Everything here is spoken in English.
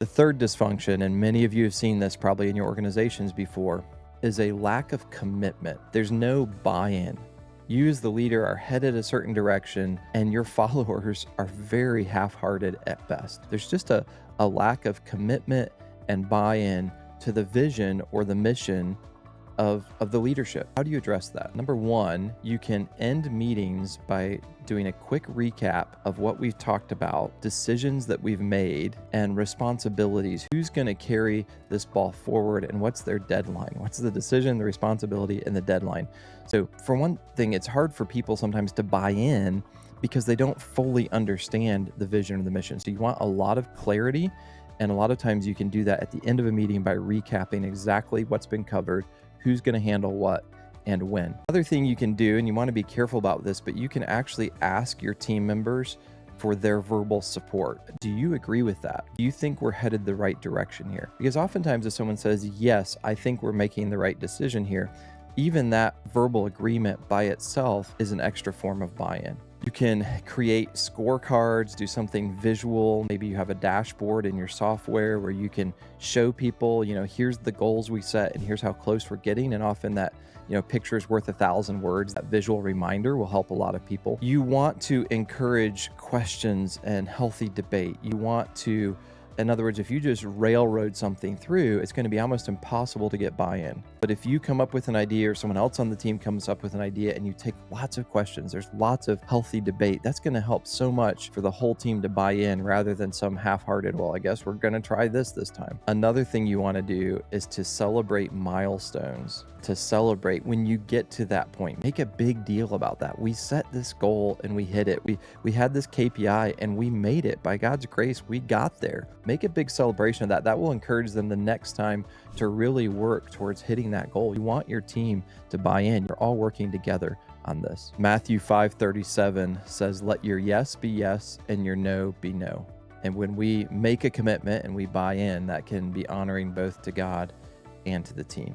The third dysfunction, and many of you have seen this probably in your organizations before, is a lack of commitment. There's no buy-in. You as the leader are headed a certain direction and your followers are very half-hearted at best. There's just a lack of commitment and buy-in to the vision or the mission of the leadership. How do you address that? Number one, you can end meetings by doing a quick recap of what we've talked about, decisions that we've made, and responsibilities. Who's going to carry this ball forward and what's their deadline? What's the decision, the responsibility, and the deadline? So for one thing, it's hard for people sometimes to buy in because they don't fully understand the vision or the mission. So you want a lot of clarity. And a lot of times you can do that at the end of a meeting by recapping exactly what's been covered, who's going to handle what, and when. Other thing you can do, and you want to be careful about this, but you can actually ask your team members for their verbal support. Do you agree with that? Do you think we're headed the right direction here? Because oftentimes if someone says, yes, I think we're making the right decision here, even that verbal agreement by itself is an extra form of buy-in. You can create scorecards, do something visual. Maybe you have a dashboard in your software where you can show people, here's the goals we set and here's how close we're getting. And often that, picture's worth 1,000 words. That visual reminder will help a lot of people. You want to encourage questions and healthy debate. You want to, in other words, if you just railroad something through, it's going to be almost impossible to get buy-in. But if you come up with an idea or someone else on the team comes up with an idea and you take lots of questions, there's lots of healthy debate, that's going to help so much for the whole team to buy in rather than some half-hearted, well, I guess we're going to try this time. Another thing you want to do is to celebrate milestones, to celebrate when you get to that point. Make a big deal about that. We set this goal and we hit it. We had this KPI and we made it. By God's grace, we got there. Make a big celebration of that. That will encourage them the next time to really work towards hitting that goal. You want your team to buy in. You're all working together on this. Matthew 5:37 says, let your yes be yes and your no be no. And when we make a commitment and we buy in, that can be honoring both to God and to the team.